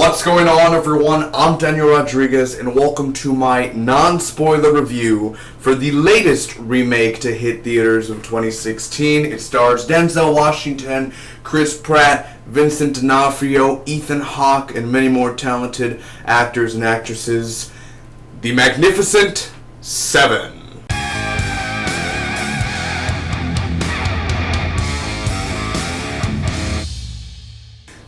What's going on, everyone? I'm Daniel Rodriguez, and welcome to my non-spoiler review for the latest remake to hit theaters of 2016. It stars Denzel Washington, Chris Pratt, Vincent D'Onofrio, Ethan Hawke, and many more talented actors and actresses. The Magnificent Seven.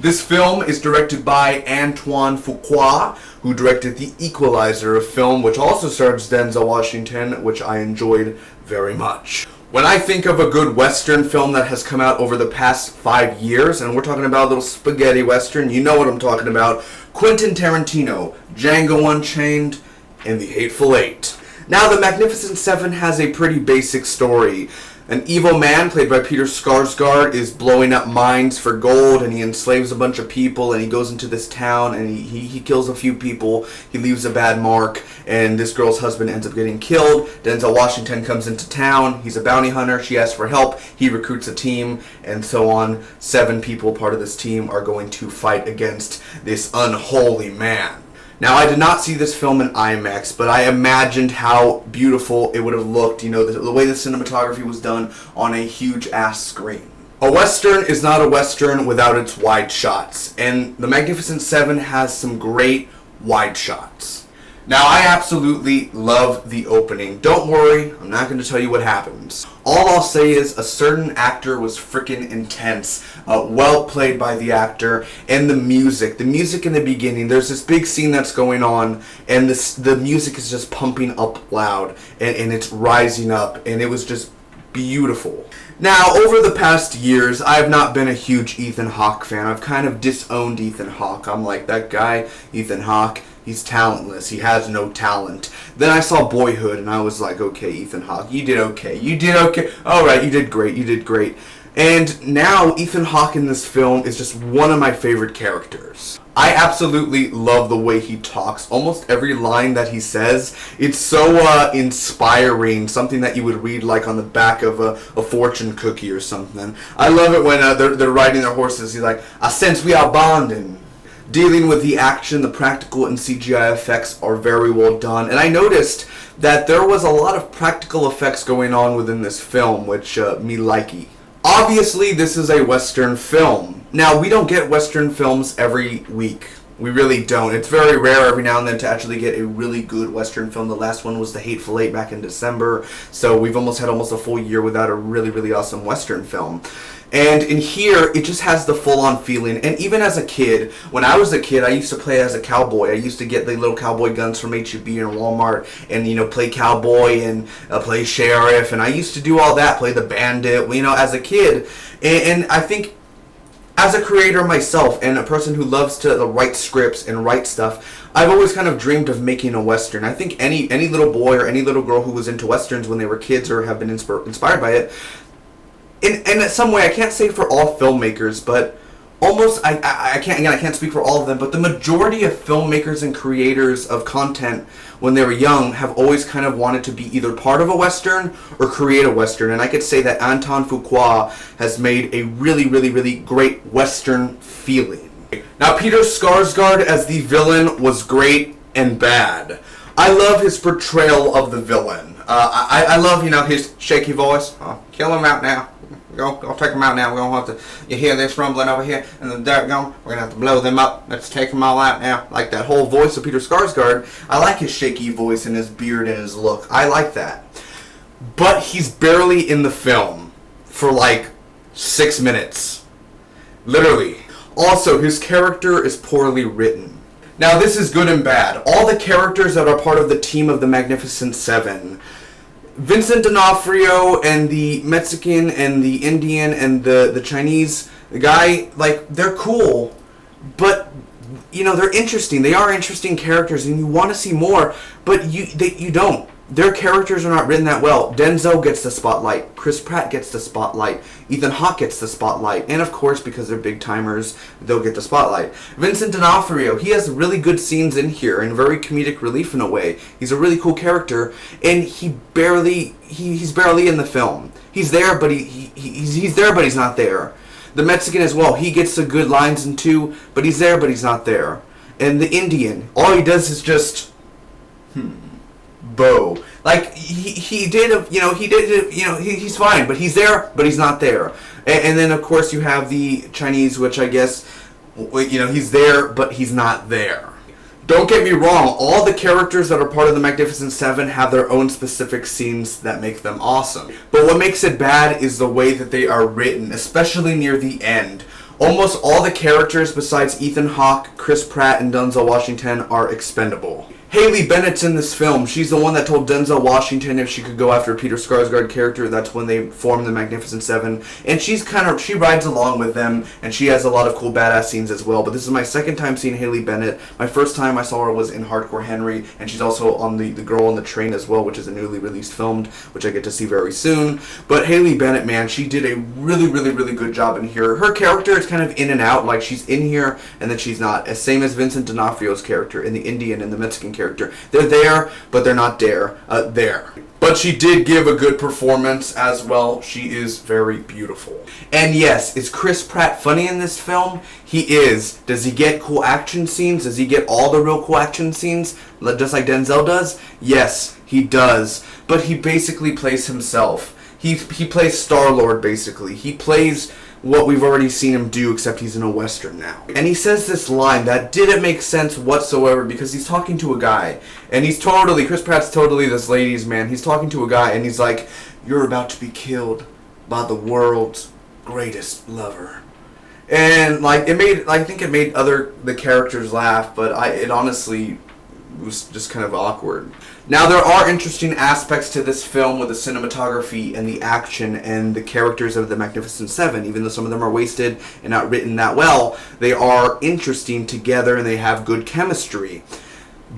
This film is directed by Antoine Fuqua, who directed The Equalizer, a film which also stars Denzel Washington, which I enjoyed very much. When I think of a good Western film that has come out over the past 5 years, and we're talking about a little spaghetti Western, you know what I'm talking about, Quentin Tarantino, Django Unchained, and The Hateful Eight. Now, The Magnificent Seven has a pretty basic story. An evil man, played by Peter Skarsgård, is blowing up mines for gold, and he enslaves a bunch of people, and he goes into this town, and he kills a few people, he leaves a bad mark, and this girl's husband ends up getting killed. Denzel Washington comes into town, he's a bounty hunter, she asks for help, he recruits a team, and so on. 7 people, part of this team, are going to fight against this unholy man. Now, I did not see this film in IMAX, but I imagined how beautiful it would have looked, you know, the way the cinematography was done on a huge-ass screen. A Western is not a Western without its wide shots, and The Magnificent Seven has some great wide shots. Now, I absolutely love the opening. Don't worry, I'm not going to tell you what happens. All I'll say is a certain actor was freaking intense, well played by the actor, and the music in the beginning, there's this big scene that's going on, and the music is just pumping up loud, and it's rising up, and it was just beautiful. Now, over the past years, I have not been a huge Ethan Hawke fan. I've kind of disowned Ethan Hawke. I'm like, that guy, Ethan Hawke, he's talentless. He has no talent. Then I saw Boyhood, and I was like, okay, Ethan Hawke, you did okay. You did okay. All right, you did great. You did great. And now, Ethan Hawke in this film is just one of my favorite characters. I absolutely love the way he talks. Almost every line that he says, it's so inspiring, something that you would read like on the back of a fortune cookie or something. I love it when they're riding their horses. He's like, I sense we are bonding. Dealing with the action, the practical and CGI effects are very well done. And I noticed that there was a lot of practical effects going on within this film, which me likey. Obviously, this is a Western film. Now, we don't get Western films every week. We really don't. It's very rare every now and then to actually get a really good Western film. The last one was The Hateful Eight back in December. So we've had almost a full year without a really, really awesome Western film. And in here, it just has the full-on feeling. And even as a kid, when I was a kid, I used to play as a cowboy. I used to get the little cowboy guns from H-E-B and Walmart and, you know, play cowboy and play sheriff. And I used to do all that, play the bandit, you know, as a kid. And I think as a creator myself and a person who loves to write scripts and write stuff, I've always kind of dreamed of making a Western. I think any little boy or any little girl who was into Westerns when they were kids or have been inspired by it, in some way, I can't say for all filmmakers, but almost, I can't speak for all of them, but the majority of filmmakers and creators of content when they were young have always kind of wanted to be either part of a Western or create a Western. And I could say that Antoine Fuqua has made a really, really, really great Western feeling. Now, Peter Skarsgård as the villain was great and bad. I love his portrayal of the villain. I love, you know, his shaky voice. Kill him out now. Go take them out now. We're going to have to, you hear this rumbling over here and the dirt going, we're going to have to blow them up. Let's take them all out now. Like that whole voice of Peter Skarsgård. I like his shaky voice and his beard and his look. I like that. But he's barely in the film for like 6 minutes. Literally. Also, his character is poorly written. Now, this is good and bad. All the characters that are part of the team of the Magnificent Seven, Vincent D'Onofrio and the Mexican and the Indian and the Chinese, the guy, like, they're cool, but, you know, they're interesting. They are interesting characters, and you want to see more, but you don't. Their characters are not written that well. Denzel gets the spotlight. Chris Pratt gets the spotlight. Ethan Hawke gets the spotlight. And of course, because they're big timers, they'll get the spotlight. Vincent D'Onofrio, he has really good scenes in here and very comedic relief in a way. He's a really cool character, and he's barely in the film. He's there, but he's there, but he's not there. The Mexican as well, he gets the good lines in too, but he's there, but he's not there. And the Indian, all he does is just Bo. Like he did, he's fine, but he's there, but he's not there. And then of course you have the Chinese, which I guess, he's there, but he's not there. Don't get me wrong, all the characters that are part of the Magnificent Seven have their own specific scenes that make them awesome. But what makes it bad is the way that they are written, especially near the end. Almost all the characters besides Ethan Hawke, Chris Pratt, and Denzel Washington are expendable. Haley Bennett's in this film. She's the one that told Denzel Washington if she could go after Peter Skarsgård character. That's when they formed the Magnificent Seven. And she rides along with them, and she has a lot of cool badass scenes as well. But this is my second time seeing Haley Bennett. My first time I saw her was in Hardcore Henry, and she's also on the Girl on the Train as well, which is a newly released film, which I get to see very soon. But Haley Bennett, man, she did a really, really, really good job in here. Her character is kind of in and out, like she's in here and then she's not. Same as Vincent D'Onofrio's character and the Indian and the Mexican character. They're there, but they're not there. But she did give a good performance as well. She is very beautiful. And yes, is Chris Pratt funny in this film? He is. Does he get cool action scenes? Does he get all the real cool action scenes, just like Denzel does? Yes, he does. But he basically plays himself. He plays Star-Lord, basically. He plays what we've already seen him do, except he's in a Western now. And he says this line that didn't make sense whatsoever because he's talking to a guy. And Chris Pratt's totally this ladies' man. He's talking to a guy and he's like, "You're about to be killed by the world's greatest lover." And I think it made the characters laugh, but it honestly was just kind of awkward. Now, there are interesting aspects to this film with the cinematography and the action and the characters of the Magnificent Seven. Even though some of them are wasted and not written that well, they are interesting together and they have good chemistry.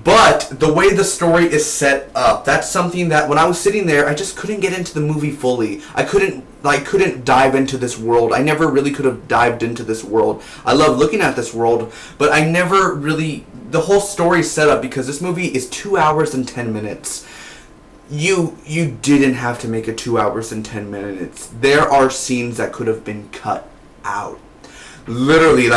But the way the story is set up, that's something that when I was sitting there, I just couldn't get into the movie fully. I couldn't dive into this world. I never really could have dived into this world. I love looking at this world, but I never really... The whole story is set up because this movie is 2 hours and 10 minutes. You didn't have to make it 2 hours and 10 minutes. There are scenes that could have been cut out. Literally,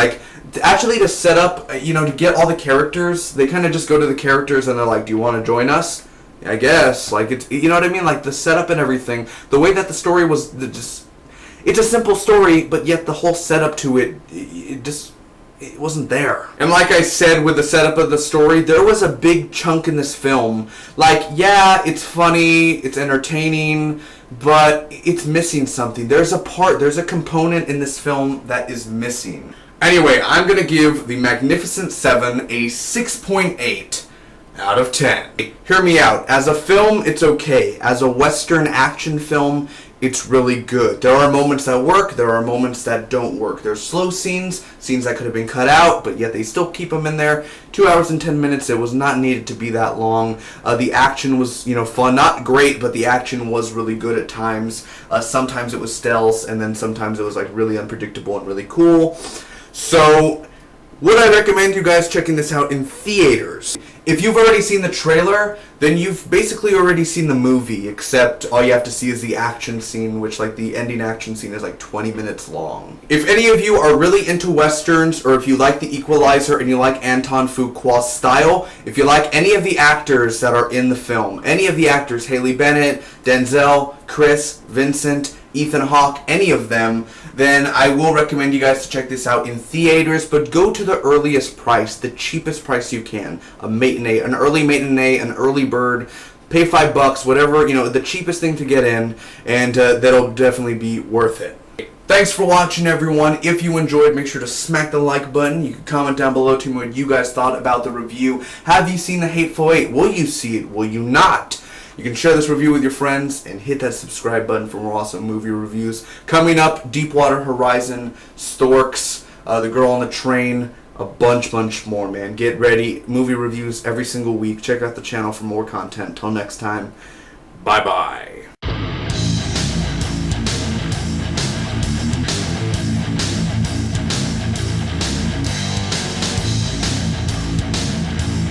actually to set up, to get all the characters, they kind of just go to the characters and they're like, "Do you want to join us?" I guess. It's, you know what I mean? The setup and everything. The way that the story was, it's a simple story, but yet the whole setup to it wasn't there. And like I said with the setup of the story, there was a big chunk in this film. Yeah, it's funny, it's entertaining, but it's missing something. There's a component in this film that is missing. Anyway, I'm going to give The Magnificent Seven a 6.8 out of 10. Hear me out. As a film, it's okay. As a Western action film, it's really good. There are moments that work, there are moments that don't work. There's slow scenes that could have been cut out, but yet they still keep them in there. 2 hours and 10 minutes, it was not needed to be that long. The action was, fun. Not great, but the action was really good at times. Sometimes it was stealth, and then sometimes it was really unpredictable and really cool. So, would I recommend you guys checking this out in theaters? If you've already seen the trailer, then you've basically already seen the movie, except all you have to see is the action scene, which the ending action scene is 20 minutes long. If any of you are really into Westerns, or if you like The Equalizer and you like Anton Fuqua's style, if you like any of the actors that are in the film, any of the actors, Haley Bennett, Denzel, Chris, Vincent, Ethan Hawke, any of them, then I will recommend you guys to check this out in theaters, but go to the earliest price, the cheapest price you can. A matinee, an early matinee, an early bird, pay $5, whatever, the cheapest thing to get in, and that'll definitely be worth it. Thanks for watching, everyone. If you enjoyed, make sure to smack the like button. You can comment down below to me what you guys thought about the review. Have you seen The Hateful Eight? Will you see it? Will you not? You can share this review with your friends and hit that subscribe button for more awesome movie reviews. Coming up, Deepwater Horizon, Storks, The Girl on the Train, a bunch more, man. Get ready. Movie reviews every single week. Check out the channel for more content. Till next time, bye-bye.